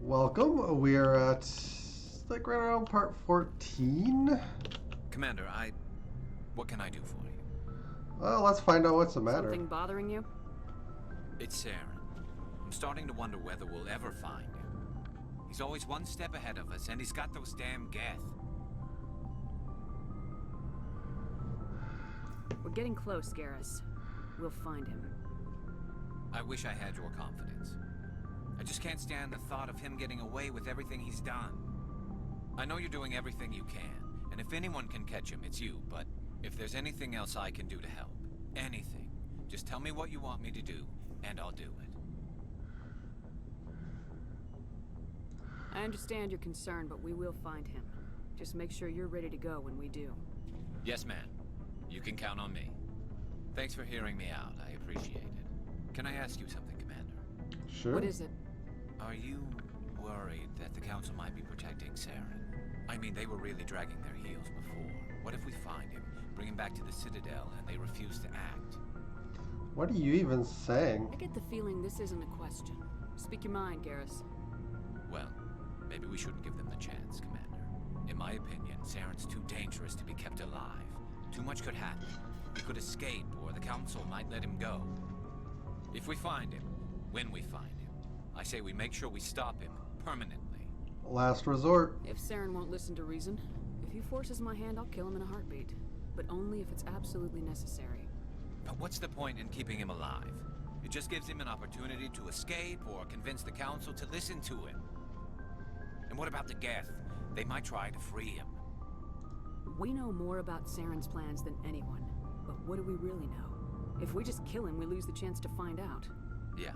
Welcome. We are at like right around part 14. Commander, what can I do for you? Well, let's find out what's the matter. Something bothering you? It's Saren. I'm starting to wonder whether we'll ever find him. He's always one step ahead of us, and he's got those damn Geth. We're getting close, Garrus. We'll find him. I wish I had your confidence. I just can't stand the thought of him getting away with everything he's done. I know you're doing everything you can, and if anyone can catch him, it's you, but if there's anything else I can do to help, anything, just tell me what you want me to do, and I'll do it. I understand your concern, but we will find him. Just make sure you're ready to go when we do. Yes, ma'am. You can count on me. Thanks for hearing me out. I appreciate it. Can I ask you something, Commander? Sure. What is it? Are you worried that the Council might be protecting Saren? I mean, they were really dragging their heels before. What if we find him, bring him back to the Citadel, and they refuse to act? What are you even saying? I get the feeling this isn't a question. Speak your mind, Garrus. Well, maybe we shouldn't give them the chance, Commander. In my opinion, Saren's too dangerous to be kept alive. Too much could happen. He could escape, or the Council might let him go. If we find him, when we find him, I say we make sure we stop him permanently. Last resort. If Saren won't listen to reason, if he forces my hand, I'll kill him in a heartbeat. But only if it's absolutely necessary. But what's the point in keeping him alive? It just gives him an opportunity to escape or convince the Council to listen to him. And what about the Geth? They might try to free him. We know more about Saren's plans than anyone. But what do we really know? If we just kill him, we lose the chance to find out. Yeah,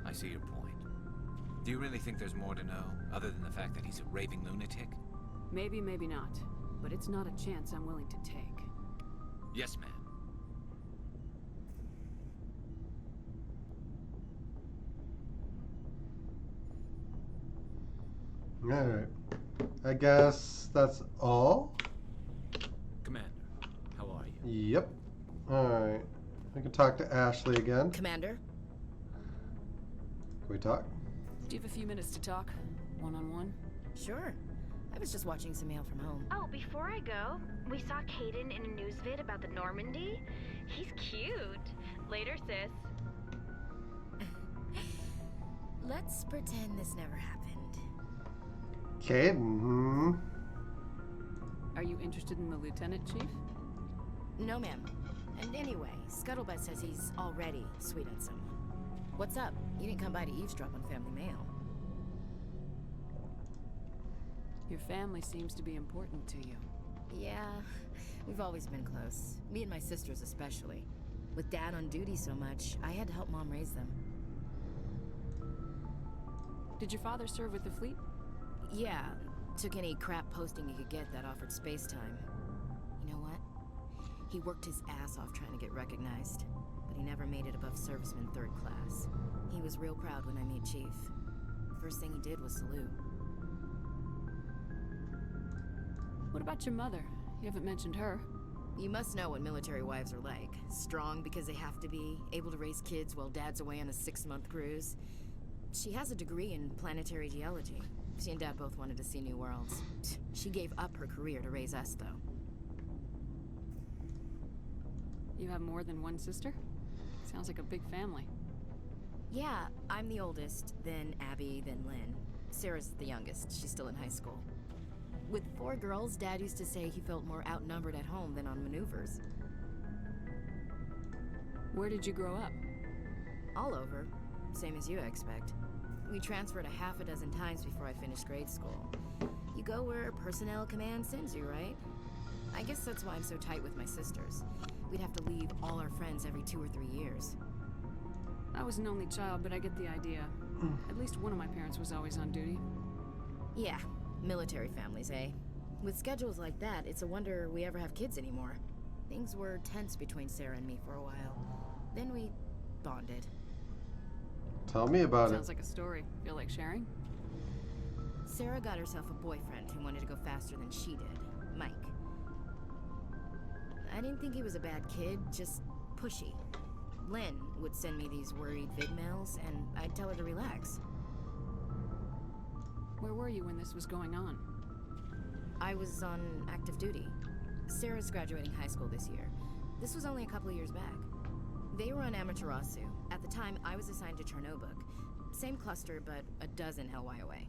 I see your point. Do you really think there's more to know, other than the fact that he's a raving lunatic? Maybe, maybe not. But it's not a chance I'm willing to take. Yes, ma'am. Alright. I guess that's all? Commander, how are you? Yep. Alright. We can talk to Ashley again. Commander? Can we talk? Do you have a few minutes to talk? One-on-one? Sure. I was just watching some mail from home. Oh, before I go, we saw Caden in a news vid about the Normandy. He's cute. Later, sis. Let's pretend this never happened. Okay. Mm-hmm. Are you interested in the Lieutenant, Chief? No, ma'am. And anyway, Scuttlebutt says he's already sweet on someone. What's up? You didn't come by to eavesdrop on family mail. Your family seems to be important to you. Yeah, we've always been close. Me and my sisters especially. With Dad on duty so much, I had to help Mom raise them. Did your father serve with the fleet? Yeah, took any crap posting he could get that offered space time. You know what? He worked his ass off trying to get recognized, but he never made it above serviceman 3rd class. He was real proud when I made Chief. First thing he did was salute. What about your mother? You haven't mentioned her. You must know what military wives are like. Strong because they have to be, able to raise kids while Dad's away on a 6-month cruise. She has a degree in planetary geology. She and Dad both wanted to see new worlds. She gave up her career to raise us, though. You have more than one sister? Sounds like a big family. Yeah, I'm the oldest, then Abby, then Lynn. Sarah's the youngest. She's still in high school. With 4 girls, Dad used to say he felt more outnumbered at home than on maneuvers. Where did you grow up? All over. Same as you, I expect. We transferred a half a dozen times before I finished grade school. You go where personnel command sends you, right? I guess that's why I'm so tight with my sisters. We'd have to leave all our friends every 2 or 3 years. I was an only child, but I get the idea. At least one of my parents was always on duty. Yeah, military families, eh? With schedules like that, it's a wonder we ever have kids anymore. Things were tense between Sarah and me for a while. Then we bonded. Tell me about Sounds it. like a story. Feel like sharing? Sarah got herself a boyfriend who wanted to go faster than she did, Mike. I didn't think he was a bad kid, just pushy. Lynn would send me these worried vid mails, and I'd tell her to relax. Where were you when this was going on? I was on active duty. Sarah's graduating high school this year. This was only a couple of years back. They were on Amaterasu. At the time, I was assigned to Chernobog. Same cluster, but a dozen LY away.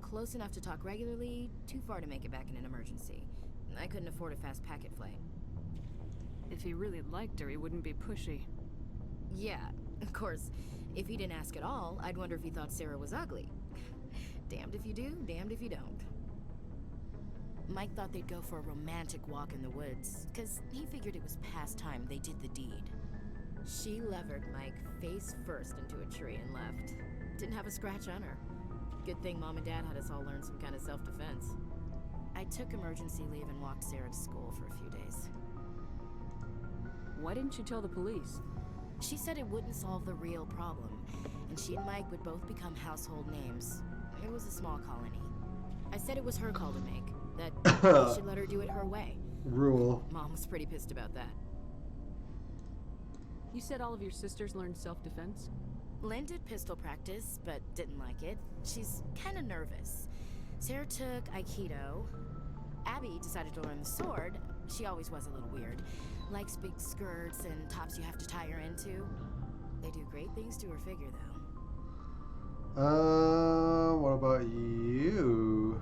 Close enough to talk regularly, too far to make it back in an emergency. I couldn't afford a fast packet flight. If he really liked her, he wouldn't be pushy. Yeah, of course. If he didn't ask at all, I'd wonder if he thought Sarah was ugly. Damned if you do, damned if you don't. Mike thought they'd go for a romantic walk in the woods, because he figured it was past time they did the deed. She levered Mike face first into a tree and left. Didn't have a scratch on her. Good thing Mom and Dad had us all learn some kind of self-defense. I took emergency leave and walked Sarah to school for a few days. Why didn't you tell the police? She said it wouldn't solve the real problem, and she and Mike would both become household names. It was a small colony. I said it was her call to make, that we should let her do it her way. Rule. Mom was pretty pissed about that. You said all of your sisters learned self-defense? Lynn did pistol practice, but didn't like it. She's kind of nervous. Sarah took Aikido. Abby decided to learn the sword. She always was a little weird. Likes big skirts and tops you have to tie her into. They do great things to her figure, though. What about you?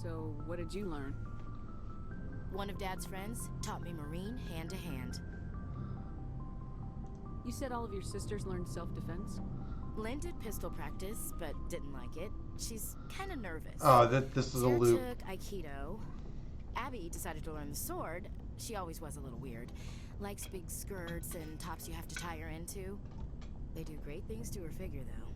So, what did you learn? One of Dad's friends taught me Marine hand to hand. You said all of your sisters learned self-defense? Lynn did pistol practice, but didn't like it. She's kind of nervous. Oh, this is a Sarah loop. took Aikido. Abby decided to learn the sword. She always was a little weird. Likes big skirts and tops you have to tie her into. They do great things to her figure, though.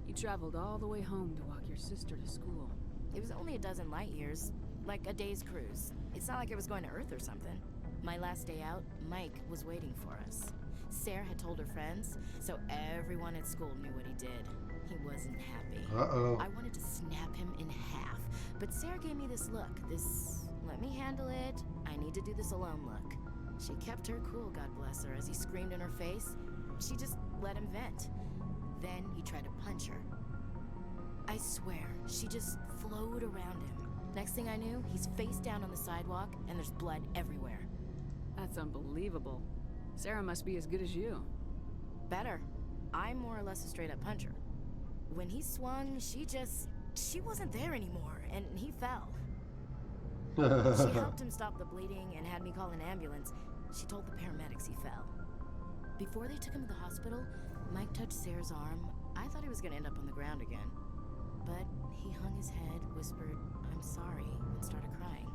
You traveled all the way home to walk your sister to school. It was only a dozen light years, like a day's cruise. It's not like it was going to Earth or something. My last day out, Mike was waiting for us. Sarah had told her friends, so everyone at school knew what he did. He wasn't happy. Uh-oh. I wanted to snap him in half, but Sarah gave me this look, this let me handle it, I need to do this alone look. She kept her cool, God bless her, as he screamed in her face. She just let him vent. Then he tried to punch her. I swear, she just flowed around him. Next thing I knew, he's face down on the sidewalk, and there's blood everywhere. That's unbelievable. Sarah must be as good as you. Better. I'm more or less a straight-up puncher. When he swung, she wasn't there anymore, and he fell. She helped him stop the bleeding and had me call an ambulance. She told the paramedics he fell. Before they took him to the hospital, Mike touched Sarah's arm. I thought he was gonna end up on the ground again. But he hung his head, whispered, "I'm sorry," and started crying.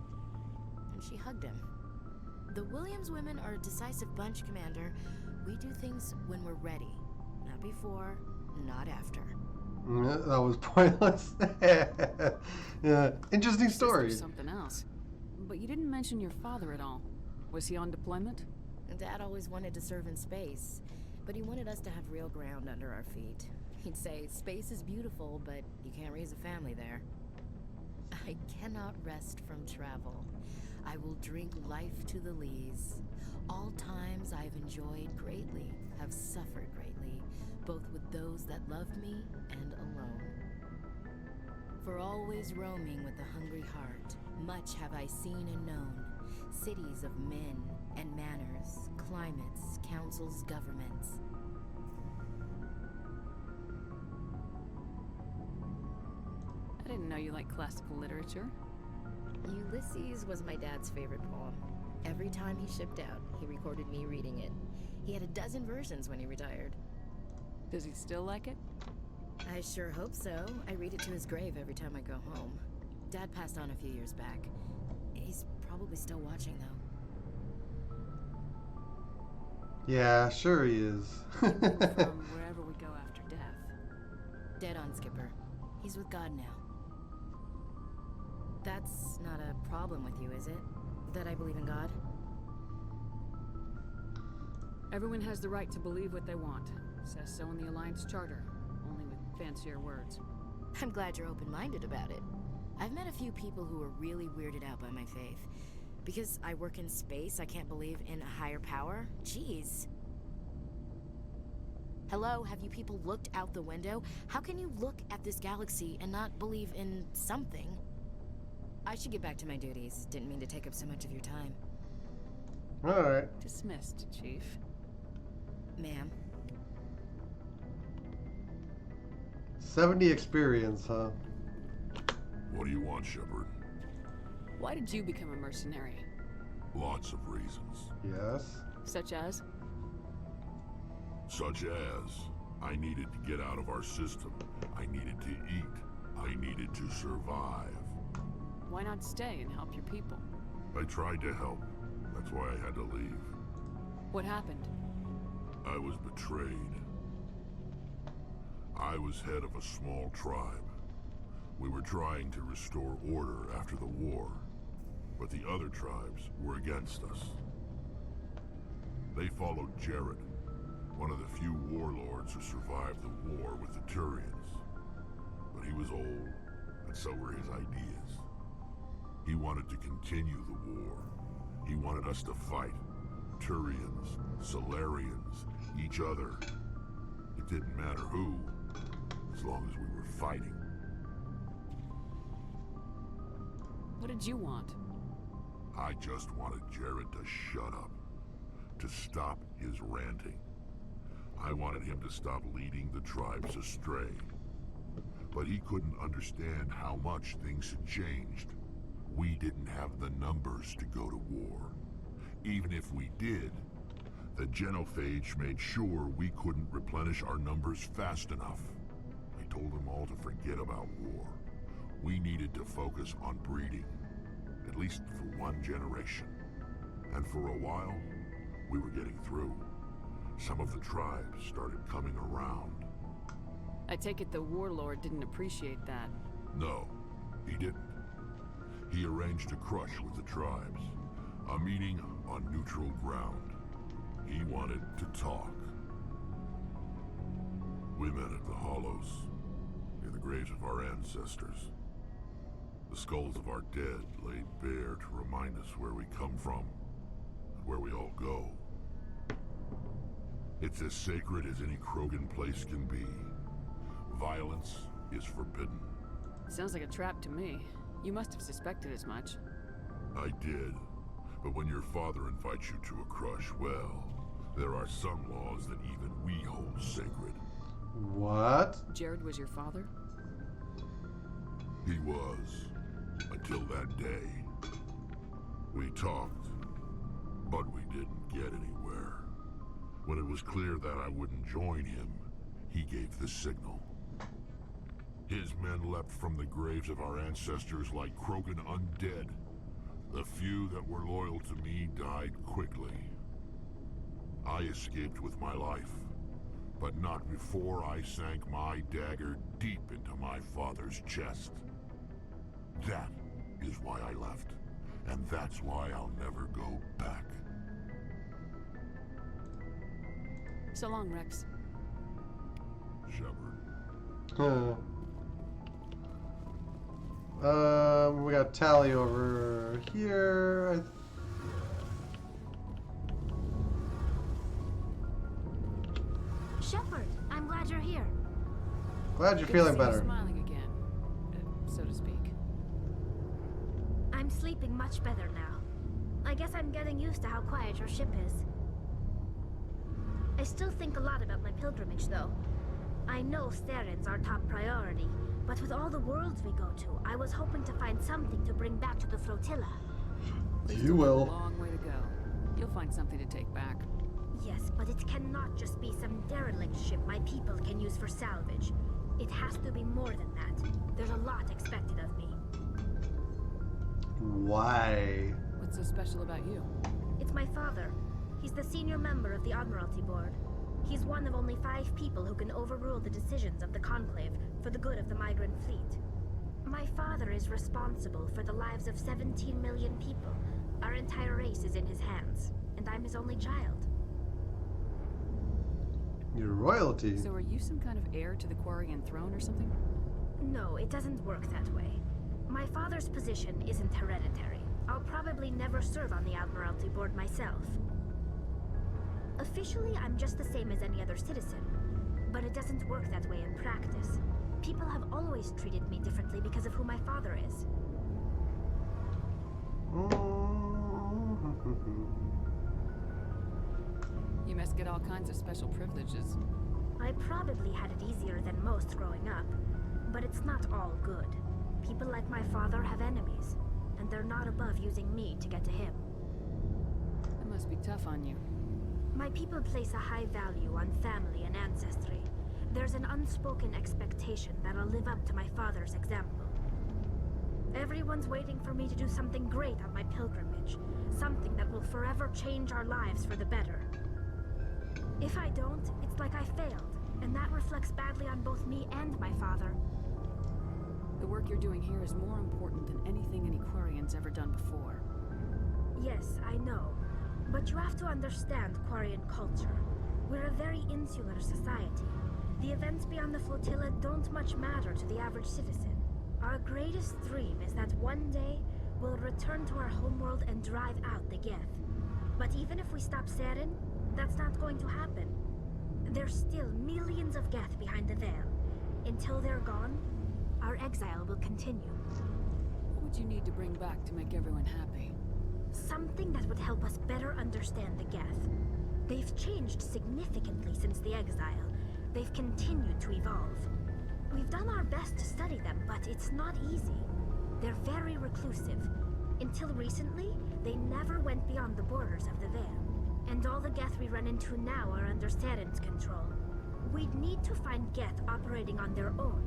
And she hugged him. The Williams women are a decisive bunch, Commander. We do things when we're ready. Not before, not after. That was pointless. Yeah, interesting story. There's something else. But you didn't mention your father at all. Was he on deployment? Dad always wanted to serve in space, but he wanted us to have real ground under our feet. He'd say, space is beautiful, but you can't raise a family there. I cannot rest from travel. I will drink life to the lees. All times I've enjoyed greatly, have suffered greatly, both with those that loved me and alone. For always roaming with a hungry heart, much have I seen and known, cities of men and manners, climates, councils, governments. I didn't know you liked classical literature. Ulysses was my dad's favorite poem. Every time he shipped out, he recorded me reading it. He had a dozen versions when he retired. Does he still like it? I sure hope so. I read it to his grave every time I go home. Dad passed on a few years back. He's probably still watching, though. Yeah, sure he is. From wherever we go after death. Dead on, Skipper. He's with God now. That's not a problem with you, is it? That I believe in God? Everyone has the right to believe what they want. Says so in the Alliance Charter, only with fancier words. I'm glad you're open-minded about it. I've met a few people who are really weirded out by my faith. Because I work in space, I can't believe in a higher power? Jeez. Hello, have you people looked out the window? How can you look at this galaxy and not believe in something? I should get back to my duties. Didn't mean to take up so much of your time. Alright. Dismissed, Chief. Ma'am. 70 experience, huh? What do you want, Shepard? Why did you become a mercenary? Lots of reasons. Yes. Such as? Such as, I needed to get out of our system. I needed to eat. I needed to survive. Why not stay and help your people? I tried to help. That's why I had to leave. What happened? I was betrayed. I was head of a small tribe. We were trying to restore order after the war, but the other tribes were against us. They followed Jared, one of the few warlords who survived the war with the Turians. But he was old, and so were his ideas. He wanted to continue the war. He wanted us to fight. Turians, Solarians, each other. It didn't matter who, as long as we were fighting. What did you want? I just wanted Jared to shut up, to stop his ranting. I wanted him to stop leading the tribes astray. But he couldn't understand how much things had changed. We didn't have the numbers to go to war. Even if we did, the genophage made sure we couldn't replenish our numbers fast enough. I told them all to forget about war. We needed to focus on breeding, at least for one generation. And for a while, we were getting through. Some of the tribes started coming around. I take it the warlord didn't appreciate that. No, he didn't. He arranged a crush with the tribes, a meeting on neutral ground. He wanted to talk. We met at the Hollows, near the graves of our ancestors. The skulls of our dead laid bare to remind us where we come from, and where we all go. It's as sacred as any Krogan place can be. Violence is forbidden. Sounds like a trap to me. You must have suspected as much. I did. But when your father invites you to a crush, well, there are some laws that even we hold sacred. What? Jared was your father? He was. Until that day. We talked, but we didn't get anywhere. When it was clear that I wouldn't join him, he gave the signal. His men leapt from the graves of our ancestors like Krogan undead. The few that were loyal to me died quickly. I escaped with my life, but not before I sank my dagger deep into my father's chest. That is why I left, and that's why I'll never go back. So long, Rex. Shepard. We got Tally over here. Shepard, I'm glad you're here. Glad you're Good feeling to see you better. smiling again, so to speak. I'm sleeping much better now. I guess I'm getting used to how quiet your ship is. I still think a lot about my pilgrimage, though. I know Theron's our top priority, but with all the worlds we go to, I was hoping to find something to bring back to the flotilla. You will. A long way to go. You'll find something to take back. Yes, but it cannot just be some derelict ship my people can use for salvage. It has to be more than that. There's a lot expected of me. Why? What's so special about you? It's my father. He's the senior member of the Admiralty Board. He's one of only 5 people who can overrule the decisions of the Conclave for the good of the migrant fleet. My father is responsible for the lives of 17 million people. Our entire race is in his hands, and I'm his only child. Your royalty. So are you some kind of heir to the Quarian throne or something? No, it doesn't work that way. My father's position isn't hereditary. I'll probably never serve on the Admiralty Board myself. Officially, I'm just the same as any other citizen, But it doesn't work that way in practice. People have always treated me differently because of who my father is. You must get all kinds of special privileges. I probably had it easier than most growing up, but it's not all good. People like my father have enemies, and they're not above using me to get to him. That must be tough on you. My people place a high value on family and ancestry. There's an unspoken expectation that I'll live up to my father's example. Everyone's waiting for me to do something great on my pilgrimage, something that will forever change our lives for the better. If I don't, it's like I failed, and that reflects badly on both me and my father. The work you're doing here is more important than anything an Aquarian's ever done before. Yes, I know. But you have to understand Quarian culture. We're a very insular society. The events beyond the flotilla don't much matter to the average citizen. Our greatest dream is that one day we'll return to our homeworld and drive out the Geth. But even if we stop Saren, that's not going to happen. There's still millions of Geth behind the veil. Until they're gone, our exile will continue. What would you need to bring back to make everyone happy? Something that would help us better understand the Geth. They've changed significantly since the exile. They've continued to evolve. We've done our best to study them, but it's not easy. They're very reclusive. Until recently, they never went beyond the borders of the Veil. And all the Geth we run into now are under Saren's control. We'd need to find Geth operating on their own,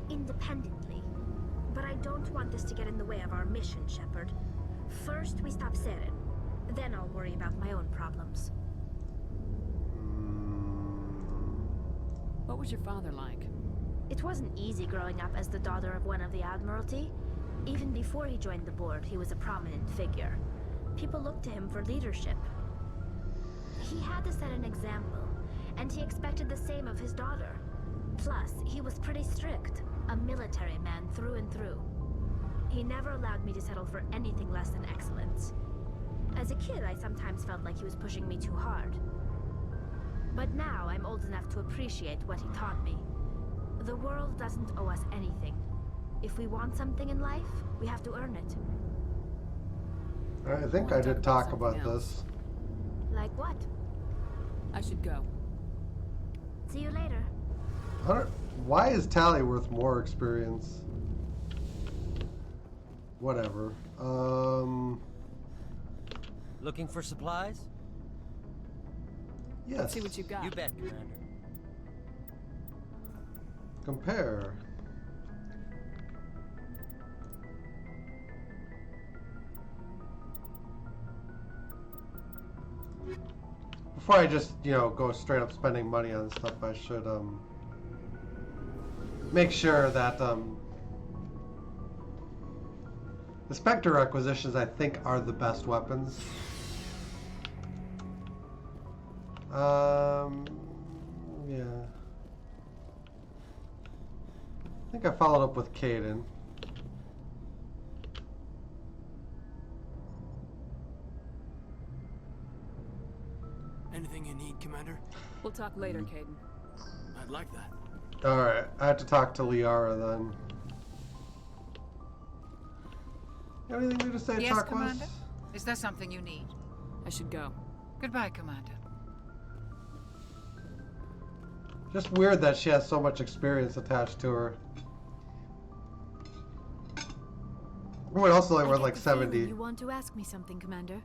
independently. But I don't want this to get in the way of our mission, Shepard. First, we stop Saren. Then I'll worry about my own problems. What was your father like? It wasn't easy growing up as the daughter of one of the Admiralty. Even before he joined the board, he was a prominent figure. People looked to him for leadership. He had to set an example, and he expected the same of his daughter. Plus, he was pretty strict, a military man through and through. He never allowed me to settle for anything less than excellence. As a kid, I sometimes felt like he was pushing me too hard. But now I'm old enough to appreciate what he taught me. The world doesn't owe us anything. If we want something in life, we have to earn it. I think I did talk about this. Like what? I should go. See you later. Why is Tally worth more experience? Whatever. Looking for supplies? Yes. Let's see what you got. You bet, Commander. Compare. Before I just, go straight up spending money on stuff, I should, make sure that, the Spectre requisitions, I think, are the best weapons. Yeah. I think I followed up with Caden. Anything you need, Commander? We'll talk later, Caden. I'd like that. Alright, I have to talk to Liara then. You have anything new to say, Yes, Tarquas? Commander? Is there something you need? I should go. Goodbye, Commander. Just weird that she has so much experience attached to her. Everyone else only worth like 70. You want to ask me something, Commander?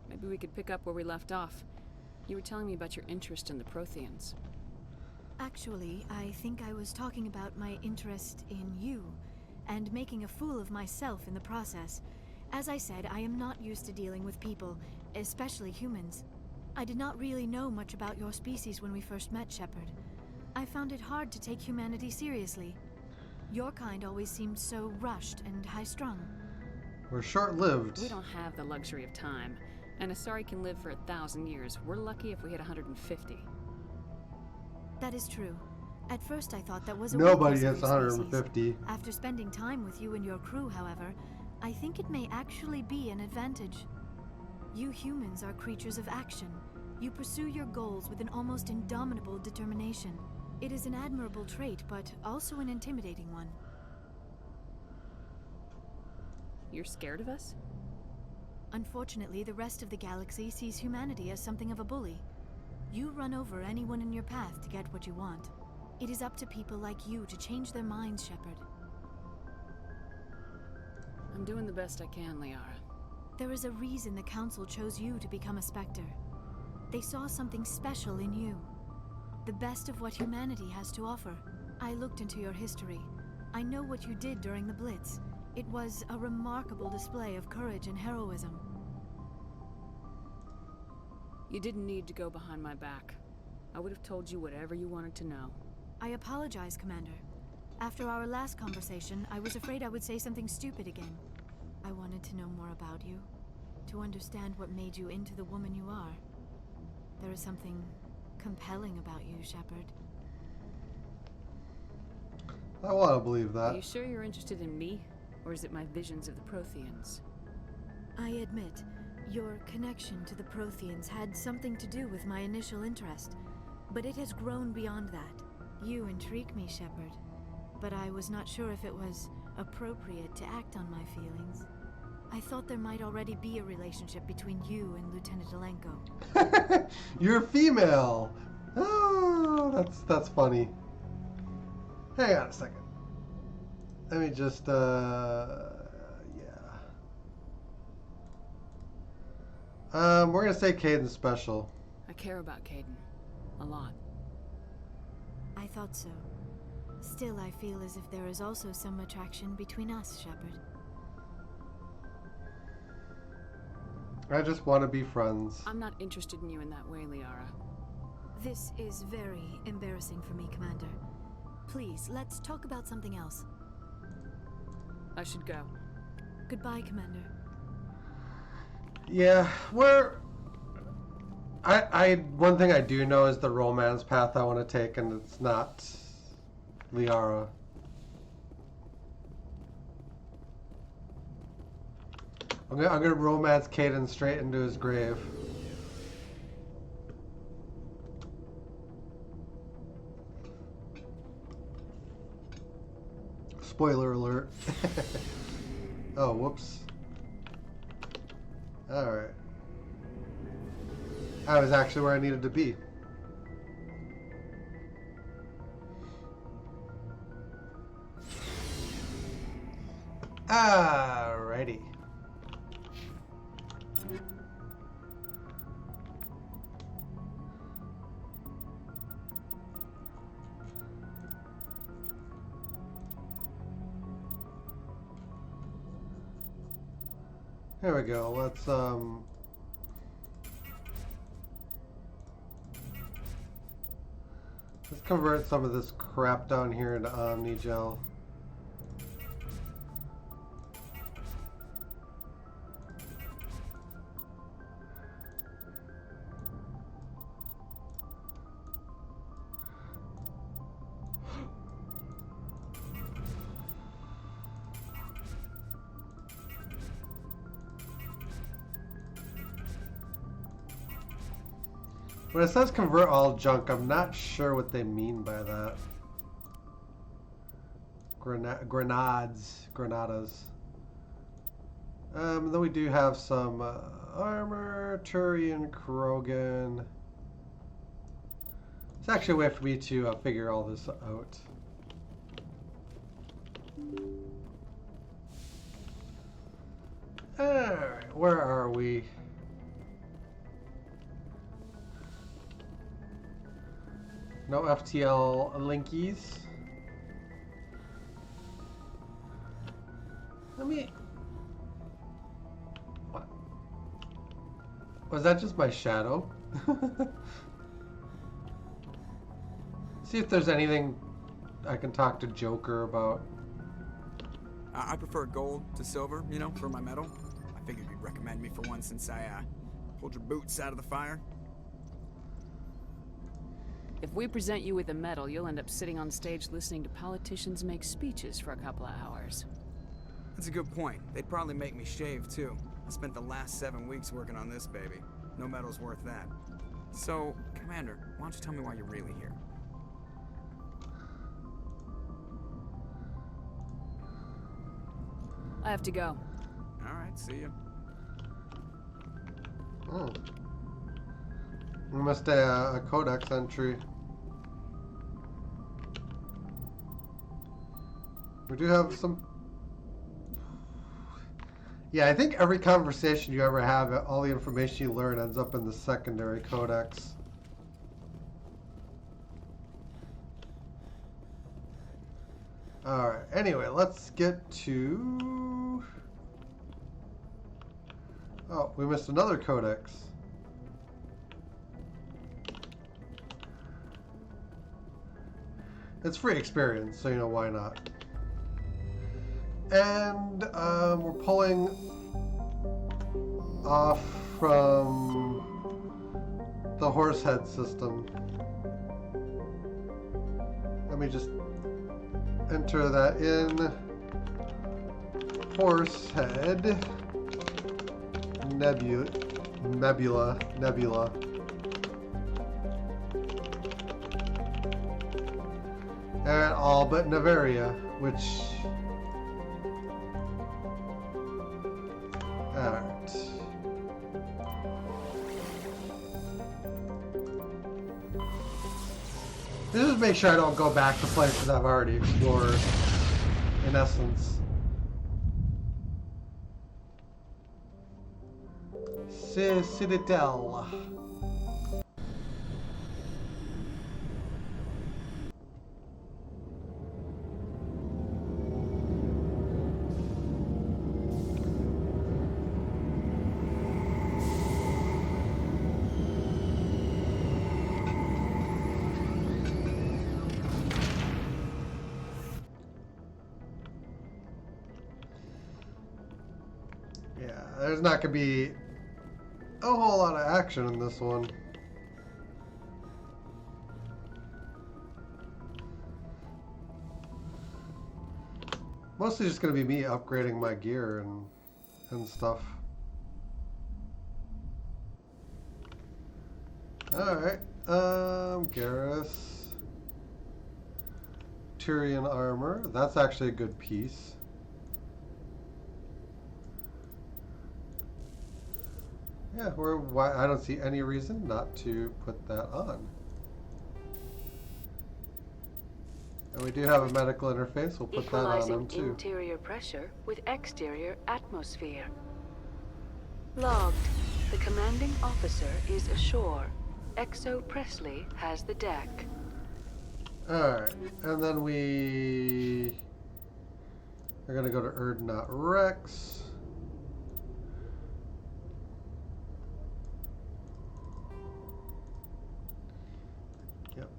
Maybe we could pick up where we left off. You were telling me about your interest in the Protheans. Actually, I think I was talking about my interest in you, and making a fool of myself in the process. As I said, I am not used to dealing with people, especially humans. I did not really know much about your species when we first met, Shepard. I found it hard to take humanity seriously. Your kind always seemed so rushed and high-strung. We're short-lived. We don't have the luxury of time. And Asari can live for 1,000 years. We're lucky if we hit 150. That is true. At first I thought that was a Nobody weakness hits of your species. 150. After spending time with you and your crew, however, I think it may actually be an advantage. You humans are creatures of action. You pursue your goals with an almost indomitable determination. It is an admirable trait, but also an intimidating one. You're scared of us? Unfortunately, the rest of the galaxy sees humanity as something of a bully. You run over anyone in your path to get what you want. It is up to people like you to change their minds, Shepard. I'm doing the best I can, Liara. There is a reason the Council chose you to become a Spectre. They saw something special in you. The best of what humanity has to offer. I looked into your history. I know what you did during the Blitz. It was a remarkable display of courage and heroism. You didn't need to go behind my back. I would have told you whatever you wanted to know. I apologize, Commander. After our last conversation, I was afraid I would say something stupid again. I wanted to know more about you, to understand what made you into the woman you are. There is something compelling about you, Shepard. I want to believe that. Are you sure you're interested in me? Or is it my visions of the Protheans? I admit, your connection to the Protheans had something to do with my initial interest, but it has grown beyond that. You intrigue me, Shepard, but I was not sure if it was appropriate to act on my feelings. I thought there might already be a relationship between you and Lieutenant Alenko. You're female. Oh, that's funny. Hang on a second. Let me just, yeah. We're gonna say Caden's special. I care about Caden. A lot. I thought so. Still, I feel as if there is also some attraction between us, Shepard. I just want to be friends. I'm not interested in you in that way, Liara. This is very embarrassing for me, Commander. Please, let's talk about something else. I should go. Goodbye, Commander. Yeah, one thing I do know is the romance path I want to take, and it's not Liara. I'm gonna romance Caden straight into his grave. Spoiler alert. Oh, whoops. Alright. I was actually where I needed to be. Alrighty. There we go. Let's convert some of this crap down here into Omnigel. When it says convert all junk, I'm not sure what they mean by that. Granadas. Then we do have some armor, Turian, Krogan. It's actually a way for me to figure all this out. Alright, where are we? No FTL linkies. Let me... What? Was that just my shadow? See if there's anything I can talk to Joker about. I prefer gold to silver, you know, for my medal. I figured you'd recommend me for one since I pulled your boots out of the fire. If we present you with a medal, you'll end up sitting on stage listening to politicians make speeches for a couple of hours. That's a good point. They'd probably make me shave, too. I spent the last 7 weeks working on this baby. No medal's worth that. So, Commander, why don't you tell me why you're really here? I have to go. Alright, see ya. Oh. We must a codex entry. We do have some. Yeah, I think every conversation you ever have, all the information you learn ends up in the secondary codex. Alright, anyway, let's get to... Oh, we missed another codex. It's free experience, so you know why not. And we're pulling off from the Horsehead system. Let me just enter that in. Horsehead Nebula. And all but Navaria, which... Alright. Just make sure I don't go back to places I've already explored, in essence. Citadel. Yeah, there's not gonna be a whole lot of action in this one. Mostly just gonna be me upgrading my gear and stuff. Alright, Garrus. Tyrian armor, that's actually a good piece. Yeah, I don't see any reason not to put that on. And we do have a medical interface, we'll put that on them too. Interior pressure with exterior atmosphere. Logged. The commanding officer is ashore. Exo Presley has the deck. Alright, and then we are gonna go to Erdnot Rex. Yep.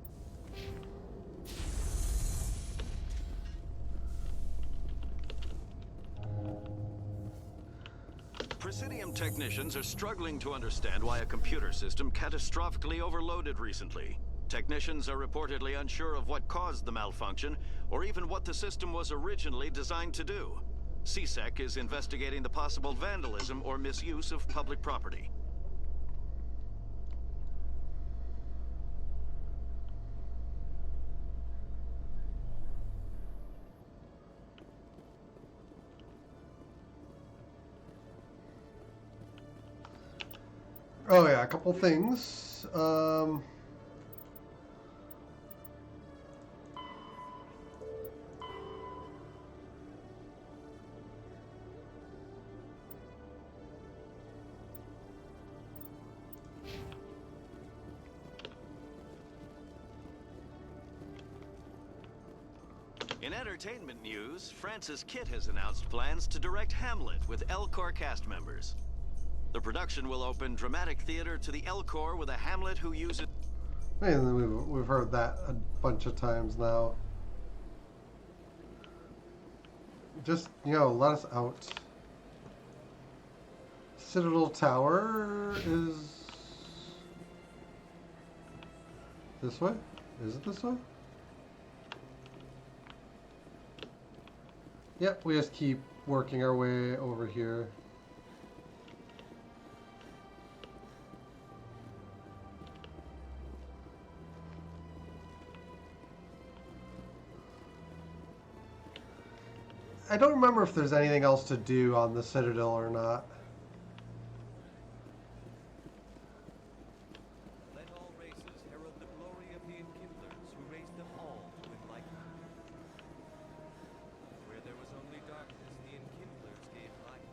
Presidium technicians are struggling to understand why a computer system catastrophically overloaded recently. Technicians are reportedly unsure of what caused the malfunction, or even what the system was originally designed to do. CSEC is investigating the possible vandalism or misuse of public property. Oh yeah, a couple things. In entertainment news, Francis Kitt has announced plans to direct Hamlet with L-Corps cast members. The production will open dramatic theater to the L-Corps with a Hamlet who uses... I mean, we've heard that a bunch of times now. Just, you know, let us out. Citadel Tower is... this way? Is it this way? Yep, we just keep working our way over here. I don't remember if there's anything else to do on the Citadel or not. Let all races herald the glory of the enkindlers who raised them all with light. Where there was only darkness, the enkindlers gave light.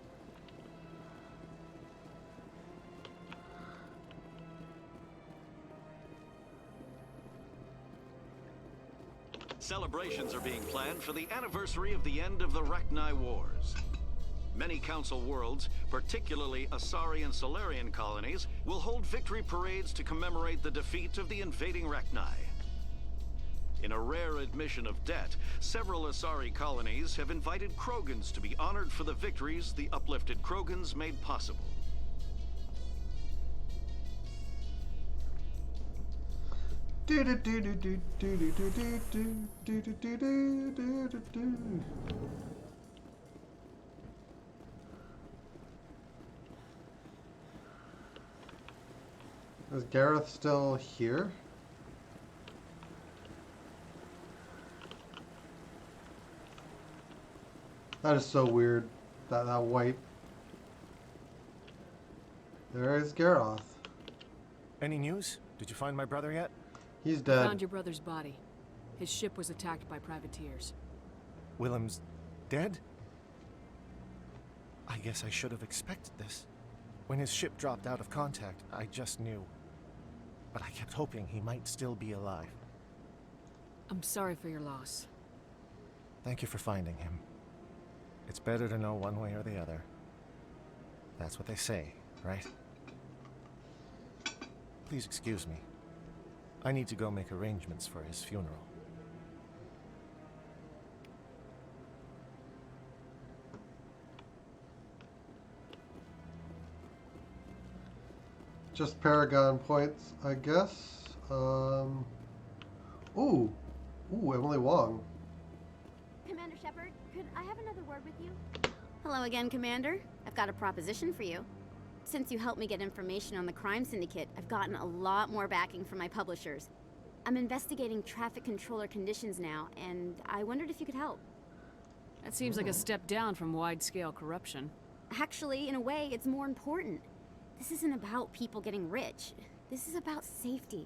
Celebrations are being planned for the anniversary of the end of the Rachni Wars. Many Council worlds, particularly Asari and Solarian colonies, will hold victory parades to commemorate the defeat of the invading Rachni. In a rare admission of debt, several Asari colonies have invited Krogans to be honored for the victories the uplifted Krogans made possible. Is Gareth still here? That is so weird. That white. There is Gareth. Any news? Did you find my brother yet? He's dead. Found your brother's body. His ship was attacked by privateers. Willem's dead? I guess I should have expected this. When his ship dropped out of contact, I just knew. But I kept hoping he might still be alive. I'm sorry for your loss. Thank you for finding him. It's better to know one way or the other. That's what they say, right? Please excuse me. I need to go make arrangements for his funeral. Just Paragon points, I guess. Ooh, Emily Wong. Commander Shepard, could I have another word with you? Hello again, Commander. I've got a proposition for you. Since you helped me get information on the crime syndicate, I've gotten a lot more backing from my publishers. I'm investigating traffic controller conditions now, and I wondered if you could help. That seems like a step down from wide-scale corruption. Actually, in a way, it's more important. This isn't about people getting rich. This is about safety.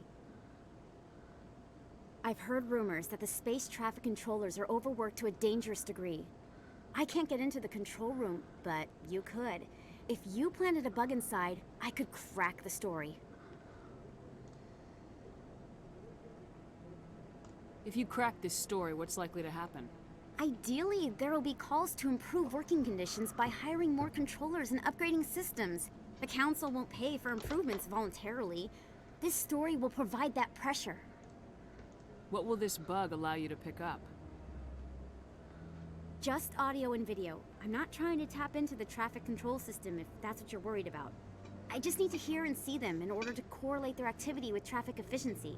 I've heard rumors that the space traffic controllers are overworked to a dangerous degree. I can't get into the control room, but you could. If you planted a bug inside, I could crack the story. If you crack this story, what's likely to happen? Ideally, there will be calls to improve working conditions by hiring more controllers and upgrading systems. The Council won't pay for improvements voluntarily. This story will provide that pressure. What will this bug allow you to pick up? Just audio and video. I'm not trying to tap into the traffic control system if that's what you're worried about. I just need to hear and see them in order to correlate their activity with traffic efficiency.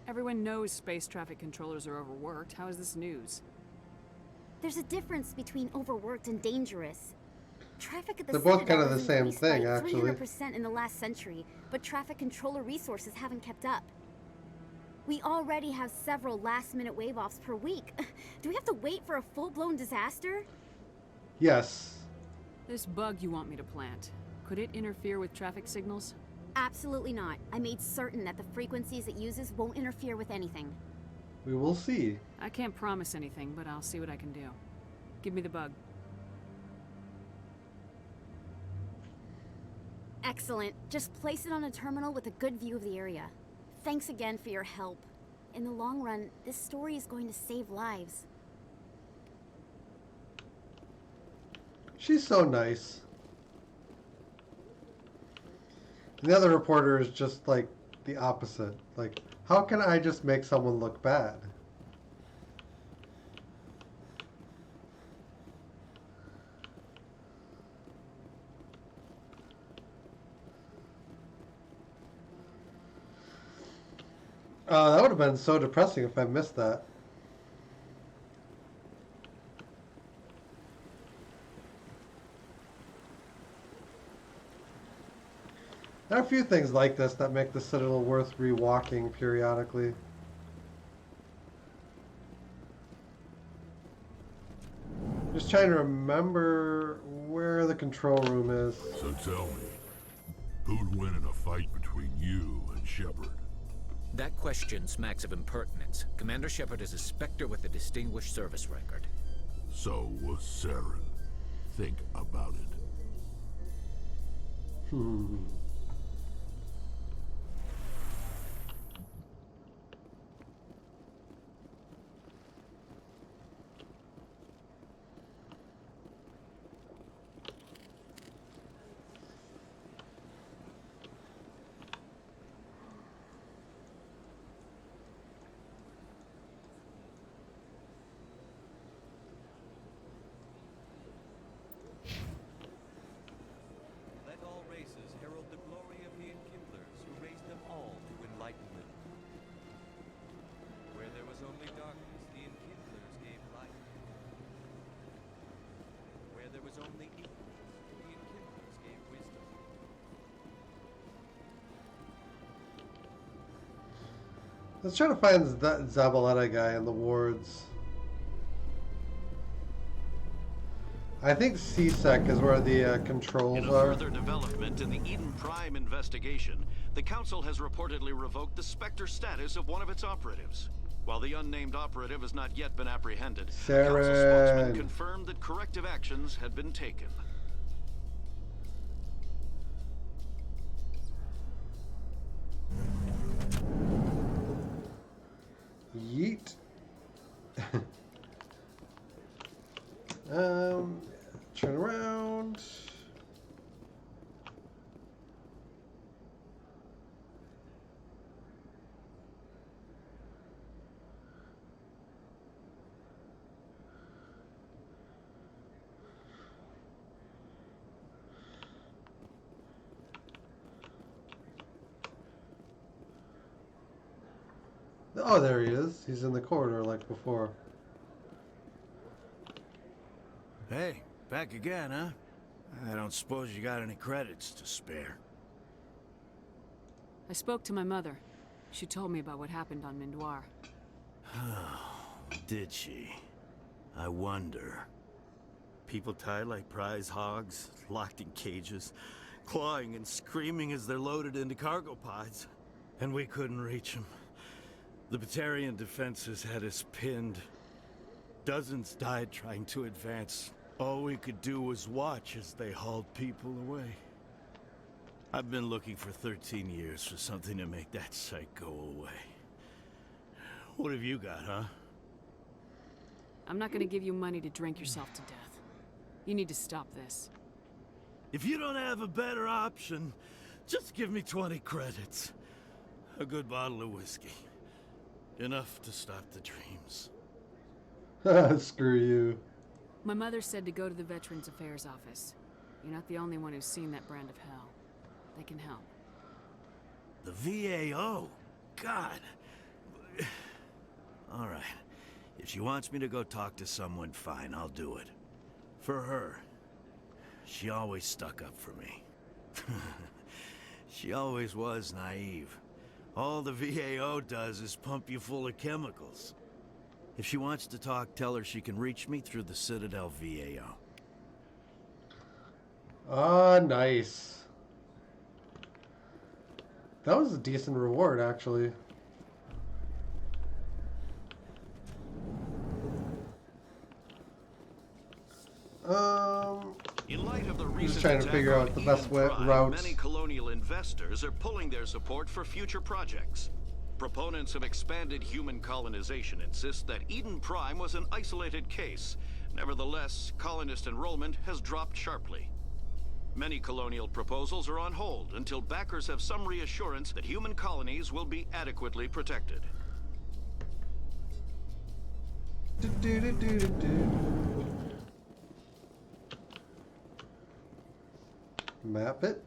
Everyone knows space traffic controllers are overworked. How is this news? There's a difference between overworked and dangerous. Traffic at the They're both Citadel kind of the has same increased thing, by actually. 300% in the last century, but traffic controller resources haven't kept up. We already have several last-minute wave-offs per week. Do we have to wait for a full-blown disaster? Yes. This bug you want me to plant, could it interfere with traffic signals? Absolutely not. I made certain that the frequencies it uses won't interfere with anything. We will see. I can't promise anything, but I'll see what I can do. Give me the bug. Excellent. Just place it on a terminal with a good view of the area. Thanks again for your help. In the long run, this story is going to save lives. She's so nice. And the other reporter is just like the opposite. Like, how can I just make someone look bad? That would have been so depressing if I missed that. There are a few things like this that make the Citadel worth rewalking periodically. Just trying to remember where the control room is. So tell me, who'd win in a fight between you and Shepard? That question smacks of impertinence. Commander Shepard is a Spectre with a distinguished service record. So was Saren. Think about it. Let all races herald the glory of the Enkindlers who raised them all to enlightenment. Where there was only darkness, the Enkindlers gave light. Where there was only ignorance, the Enkindlers gave wisdom. Let's try to find that Zabaleta guy in the wards. I think CSEC is where the controls In a are. further development in the Eden Prime investigation, the Council has reportedly revoked the Spectre status of one of its operatives. While the unnamed operative has not yet been apprehended, the Council spokesman confirmed that corrective actions had been taken. Yeet. Turn around. Oh, there he is. He's in the corridor like before. Hey, back again, huh? I don't suppose you got any credits to spare. I spoke to my mother. She told me about what happened on Mindoir. Did she? I wonder. People tied like prize hogs, locked in cages, clawing and screaming as they're loaded into cargo pods. And we couldn't reach them. The Batarian defenses had us pinned. Dozens died trying to advance. All we could do was watch as they hauled people away. I've been looking for 13 years for something to make that sight go away. What have you got, huh? I'm not gonna give you money to drink yourself to death. You need to stop this. If you don't have a better option, just give me 20 credits. A good bottle of whiskey. Enough to stop the dreams. Screw you. My mother said to go to the Veterans Affairs office. You're not the only one who's seen that brand of hell. They can help. The VAO? God. All right. If she wants me to go talk to someone, fine, I'll do it. For her. She always stuck up for me. She always was naive. All the VAO does is pump you full of chemicals. If she wants to talk, tell her she can reach me through the Citadel VAO. Ah, nice. That was a decent reward, actually. In light of the I'm recent just trying to attack figure on out the Eden best Prime, route. many colonial investors are pulling their support for future projects. Proponents of expanded human colonization insist that Eden Prime was an isolated case. Nevertheless, colonist enrollment has dropped sharply. Many colonial proposals are on hold until backers have some reassurance that human colonies will be adequately protected. Map it.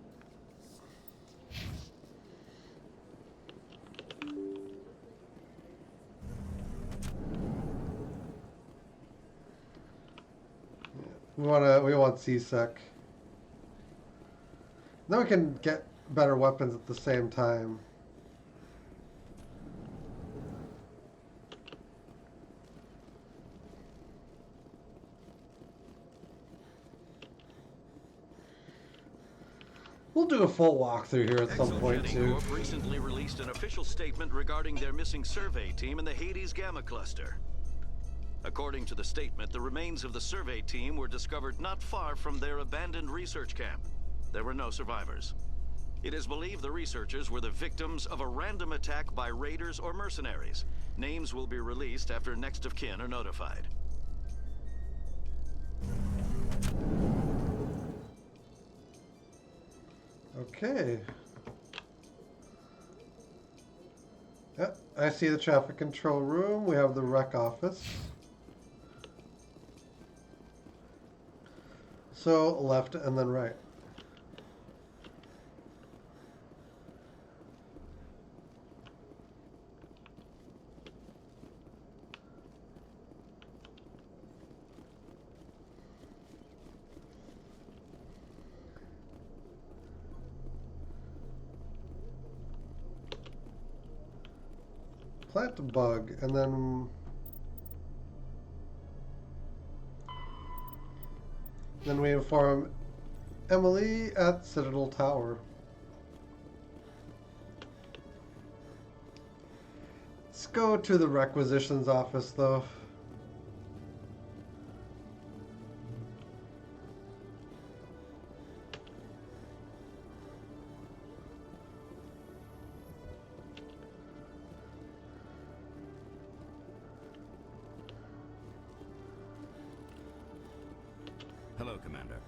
We want CSEC. Then we can get better weapons at the same time. We'll do a full walkthrough here at some point Exogening too. Corp recently released an official statement regarding their missing survey team in the Hades Gamma Cluster. According to the statement, the remains of the survey team were discovered not far from their abandoned research camp. There were no survivors. It is believed the researchers were the victims of a random attack by raiders or mercenaries. Names will be released after next of kin are notified. Okay. Yep, I see the traffic control room. We have the rec office. So left and then right. Plant a bug, and then we inform Emily at Citadel Tower. Let's go to the requisitions office, though. Hello, Commander.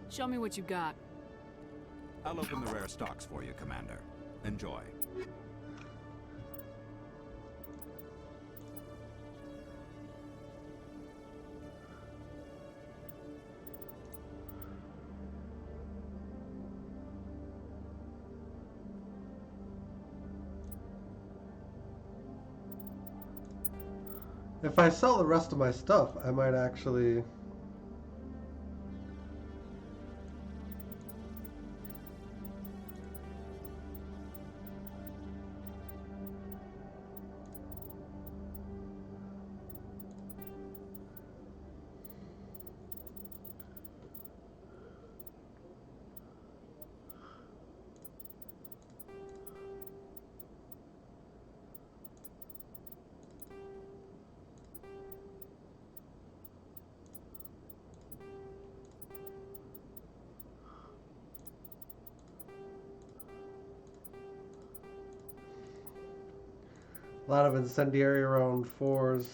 Show me what you got. I'll open the rare stocks for you, Commander. Enjoy. If I sell the rest of my stuff, I might actually... A lot of incendiary round 4s.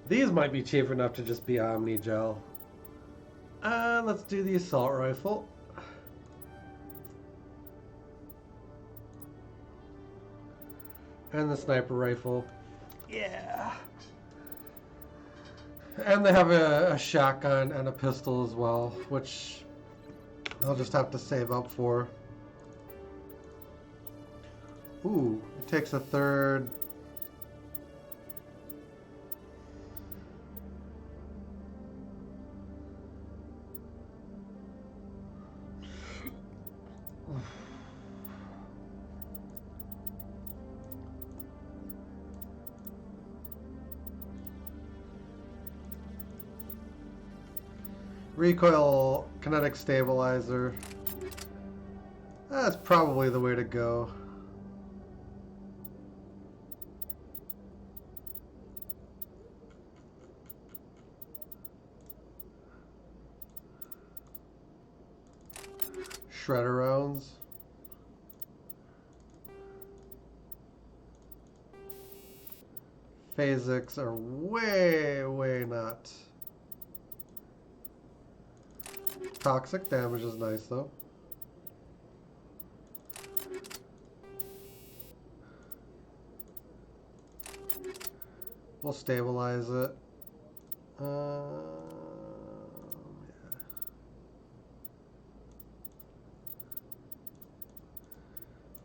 These might be cheap enough to just be Omni Gel. Let's do the assault rifle. And the sniper rifle. Yeah. And they have a shotgun and a pistol as well, which I'll just have to save up for. Ooh, it takes a third. Recoil kinetic stabilizer. That's probably the way to go. Shredder rounds. Phasics are way not. Toxic damage is nice though. We'll stabilize it. Yeah.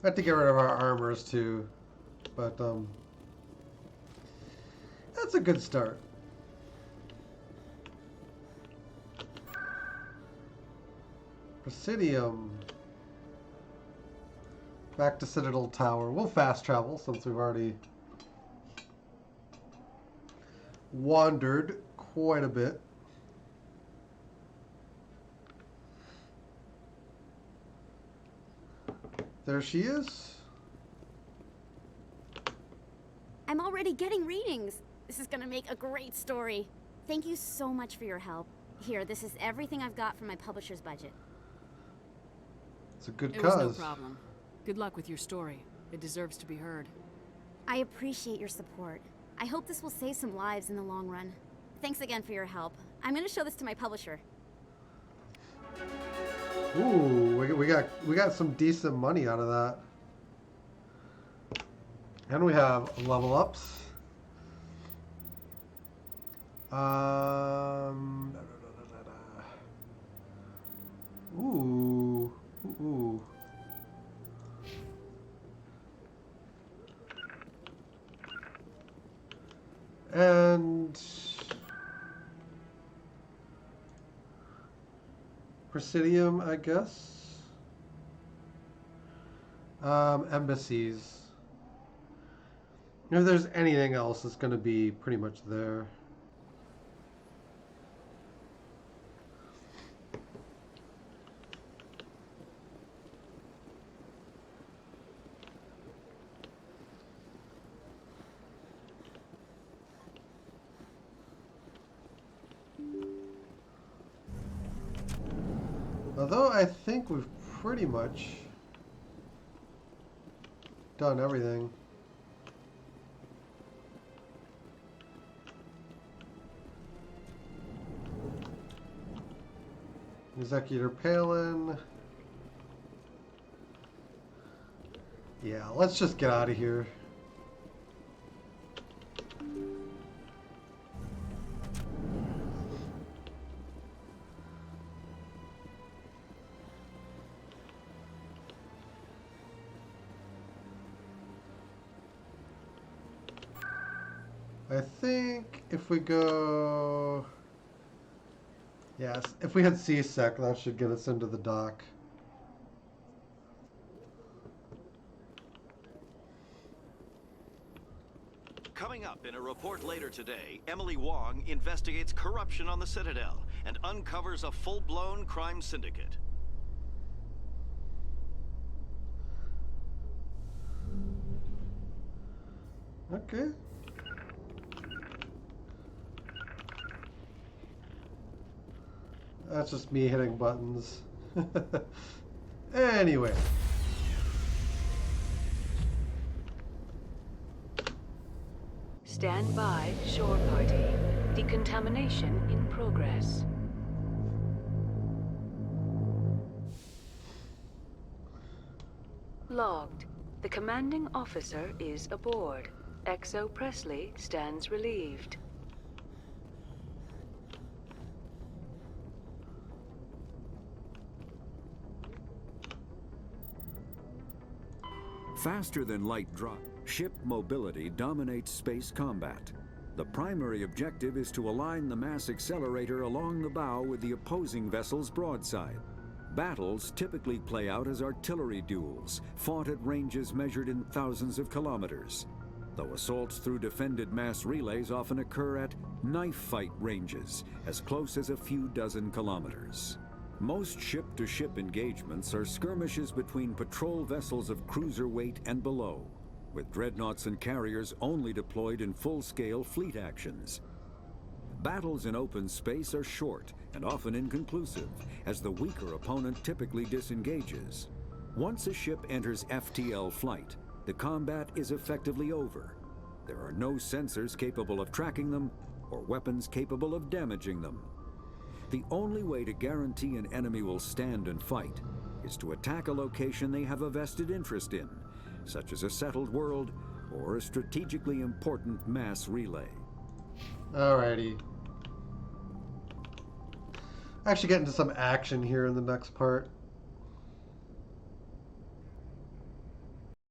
I have to get rid of our armors too, but that's a good start. Presidium. Back to Citadel Tower. We'll fast travel since we've already wandered quite a bit. There she is. I'm already getting readings. This is gonna make a great story. Thank you so much for your help. Here, this is everything I've got from my publisher's budget. It's a good It cause. was no problem. Good luck with your story. It deserves to be heard. I appreciate your support. I hope this will save some lives in the long run. Thanks again for your help. I'm gonna show this to my publisher. Ooh, we got some decent money out of that. And we have level ups. Ooh. Ooh. And Presidium, I guess. Embassies. If there's anything else, it's going to be pretty much there. Although I think we've pretty much done everything. Executor Palin. Yeah, let's just get out of here. I think if we go... Yes, if we hit CSEC, that should get us into the dock. Coming up in a report later today, Emily Wong investigates corruption on the Citadel and uncovers a full-blown crime syndicate. Okay. That's just me hitting buttons. Anyway. Stand by, shore party. Decontamination in progress. Logged. The commanding officer is aboard. XO Presley stands relieved. Faster than light drop, ship mobility dominates space combat. The primary objective is to align the mass accelerator along the bow with the opposing vessel's broadside. Battles typically play out as artillery duels, fought at ranges measured in thousands of kilometers, though assaults through defended mass relays often occur at knife fight ranges, as close as a few dozen kilometers. Most ship-to-ship engagements are skirmishes between patrol vessels of cruiser weight and below, with dreadnoughts and carriers only deployed in full-scale fleet actions. Battles in open space are short and often inconclusive, as the weaker opponent typically disengages. Once a ship enters FTL flight, the combat is effectively over. There are no sensors capable of tracking them or weapons capable of damaging them. The only way to guarantee an enemy will stand and fight is to attack a location they have a vested interest in, such as a settled world or a strategically important mass relay. Alrighty. Actually get into some action here in the next part.